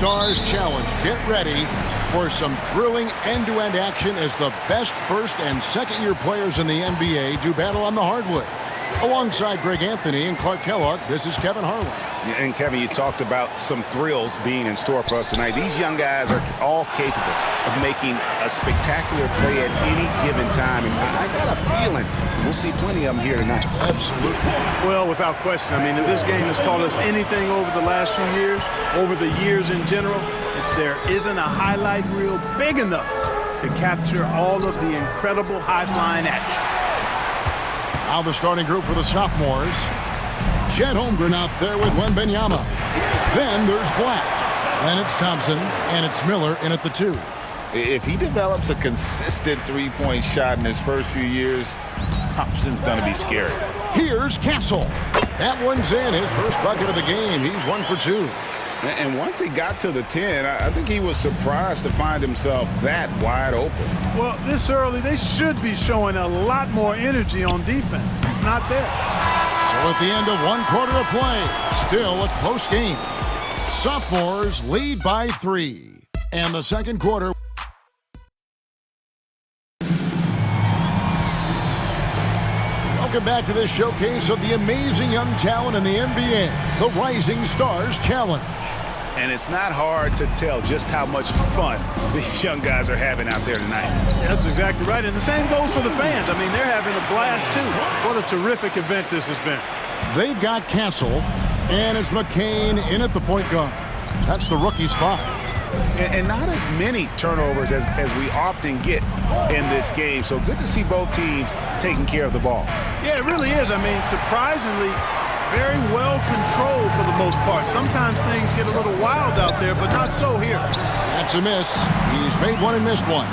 Stars Challenge. Get ready for some thrilling end-to-end action as the best first- and second-year players in the NBA do battle on the hardwood. Alongside Greg Anthony and Clark Kellogg, this is Kevin Harlan. And, Kevin, you talked about some thrills being in store for us tonight. These young guys are all capable of making a spectacular play at any given time. And I got a feeling we'll see plenty of them here tonight. Absolutely. Well, without question. I mean, if this game has taught us anything over the last few years, over the years in general, it's there isn't a highlight reel big enough to capture all of the incredible high-flying action. Now the starting group for the sophomores. Chet Holmgren out there with Wembanyama. Then there's Black. Then it's Thompson, and it's Miller in at the 2. If he develops a consistent three-point shot in his first few years, Thompson's going to be scary. Here's Castle. That one's in. His first bucket of the game. He's 1 for 2. And once he got to the 10, I think he was surprised to find himself that wide open. Well, this early, they should be showing a lot more energy on defense. It's not there. So at the end of 1 quarter of play, still a close game. Sophomores lead by 3. And the second quarter. Welcome back to this showcase of the amazing young talent in the NBA, the Rising Stars Challenge. And it's not hard to tell just how much fun these young guys are having out there tonight. That's exactly right. And the same goes for the fans. I mean, they're having a blast, too. What a terrific event this has been. They've got Castle, and it's McCain in at the point guard. That's the rookie's 5. And not as many turnovers as we often get in this game. So good to see both teams taking care of the ball. Yeah, it really is. I mean, surprisingly, very well controlled for the most part. Sometimes things get a little wild out there, but not so here. That's a miss. He's made one and missed one.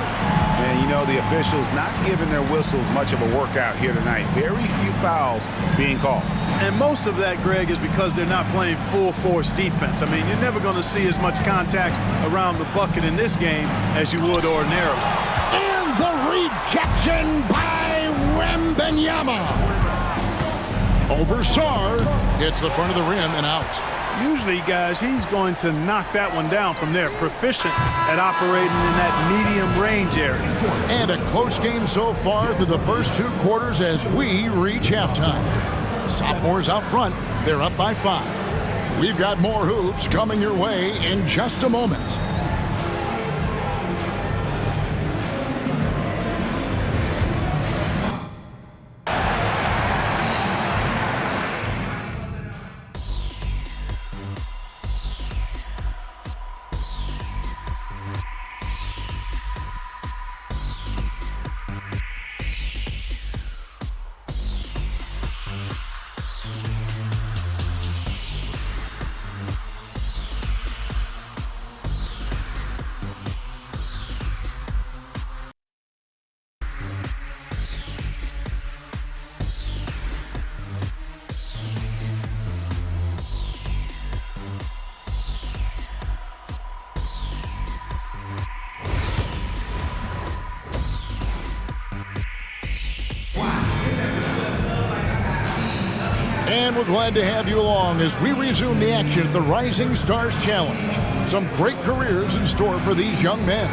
And, you know, the officials not giving their whistles much of a workout here tonight. Very few fouls being called. And most of that, Greg, is because they're not playing full-force defense. I mean, you're never going to see as much contact around the bucket in this game as you would ordinarily. And the rejection by Wembanyama. Over Sarr, hits the front of the rim and out. Usually, guys, he's going to knock that one down from there. Proficient at operating in that medium range area. And a close game so far through the first 2 quarters as we reach halftime. Sophomores out front, they're up by 5. We've got more hoops coming your way in just a moment. And we're glad to have you along as we resume the action at the Rising Stars Challenge. Some great careers in store for these young men.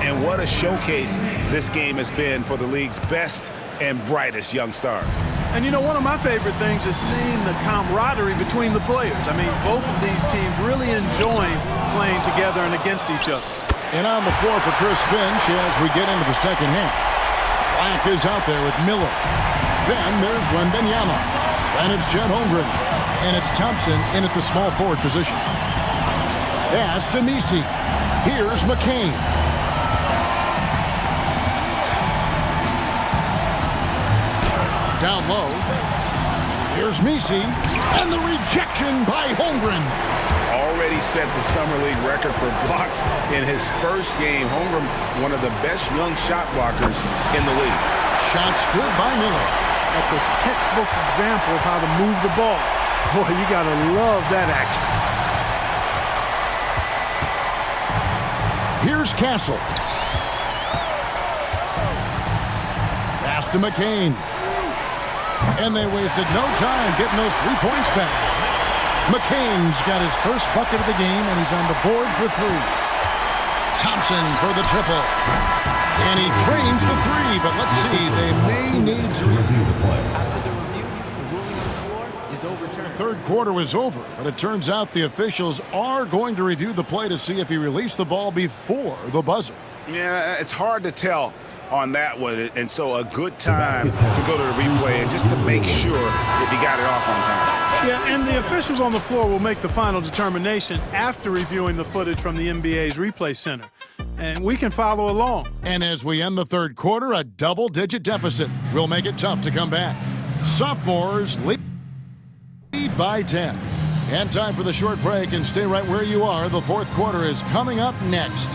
And what a showcase this game has been for the league's best and brightest young stars. And, you know, one of my favorite things is seeing the camaraderie between the players. I mean, both of these teams really enjoying playing together and against each other. And on the floor for Chris Finch as we get into the second half. Black is out there with Miller. Then there's Wembanyama. And it's Chet Holmgren. And it's Thompson in at the small forward position. Pass to Messi. Here's McCain. Down low. Here's Messi. And the rejection by Holmgren. Already set the Summer League record for blocks in his first game. Holmgren, one of the best young shot blockers in the league. Shots good by Miller. That's a textbook example of how to move the ball. Boy, you got to love that action. Here's Castle. Pass to McCain. And they wasted no time getting those 3 points back. McCain's got his first bucket of the game, and he's on the board for three. Thompson for the triple. And he trains the three, but let's see, they may need to review the play. After the review, the ruling on the floor is overturned. The third quarter was over, but it turns out the officials are going to review the play to see if he released the ball before the buzzer. Yeah, it's hard to tell on that one, and so a good time to go to the replay and just to make sure if he got it off on time. Yeah, and the officials on the floor will make the final determination after reviewing the footage from the NBA's replay center. And we can follow along. And as we end the third quarter, a double-digit deficit will make it tough to come back. Sophomores lead by 10. And time for the short break, and stay right where you are. The fourth quarter is coming up next.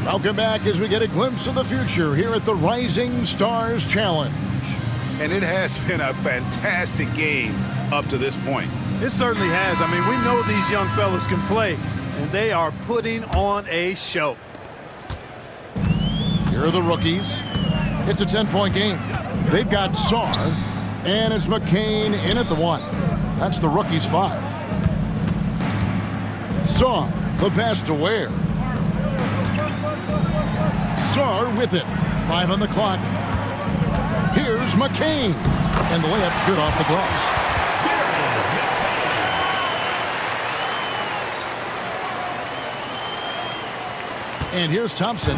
Welcome back as we get a glimpse of the future here at the Rising Stars Challenge. And it has been a fantastic game up to this point. It certainly has. I mean, we know these young fellas can play, and they are putting on a show. Here are the rookies. It's a 10-point game. They've got Sarr, and it's McCain in at the one. That's the rookies' 5. Sarr, the pass to Ware. Sarr with it. 5 on the clock. Here's McCain. And the layup's good off the glass. And here's Thompson.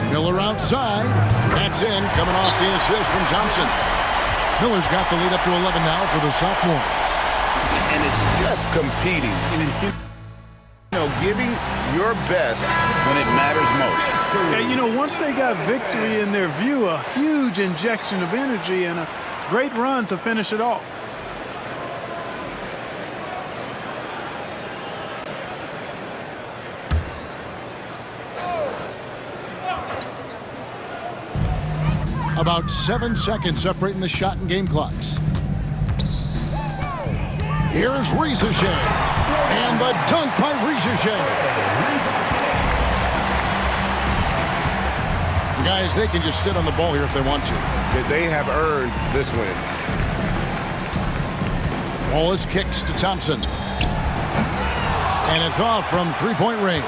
Miller outside. That's in. Coming off the assist from Thompson. Miller's got the lead up to 11 now for the sophomores. And it's just competing. You know, giving your best when it matters most. Yeah, you know, once they got victory in their view, a huge injection of energy and a great run to finish it off. About 7 seconds separating the shot and game clocks. Here's Rieseshay. And the dunk by Rieseshay. Guys, they can just sit on the ball here if they want to. They have earned this win. Wallace kicks to Thompson. And it's off from three-point range.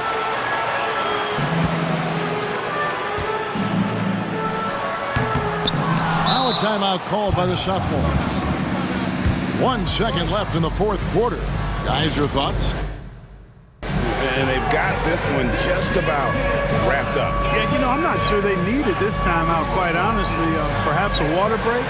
Now a timeout called by the sophomores. 1 second left in the fourth quarter. Guys, your thoughts? And they've got this one just about wrapped up. Yeah, you know, I'm not sure they needed this timeout, quite honestly. Perhaps a water break?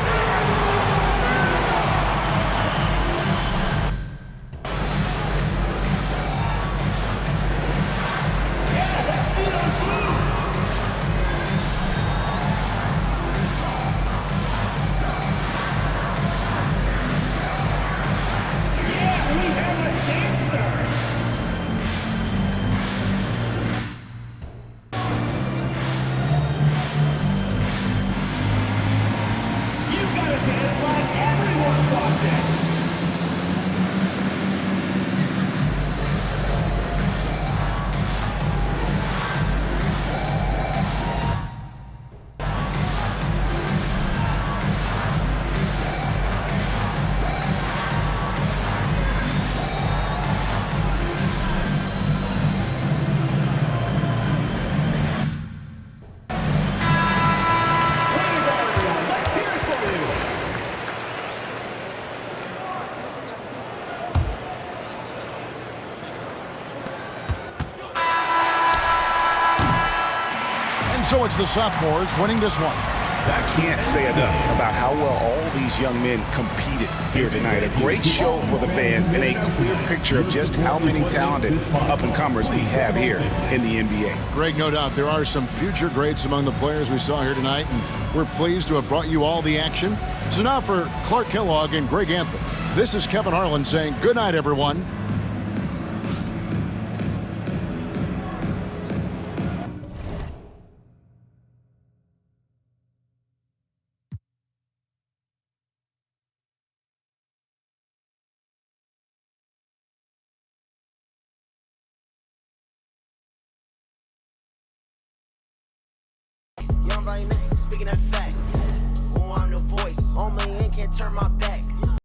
So it's the sophomores winning this one. I can't say enough about how well all these young men competed here tonight. A great show for the fans and a clear picture of just how many talented up-and-comers we have here in the NBA. Greg, no doubt there are some future greats among the players we saw here tonight, and we're pleased to have brought you all the action. So now for Clark Kellogg and Greg Anthony, this is Kevin Harlan saying good night, everyone. Young Speaking that fact. Only ink can't turn my back.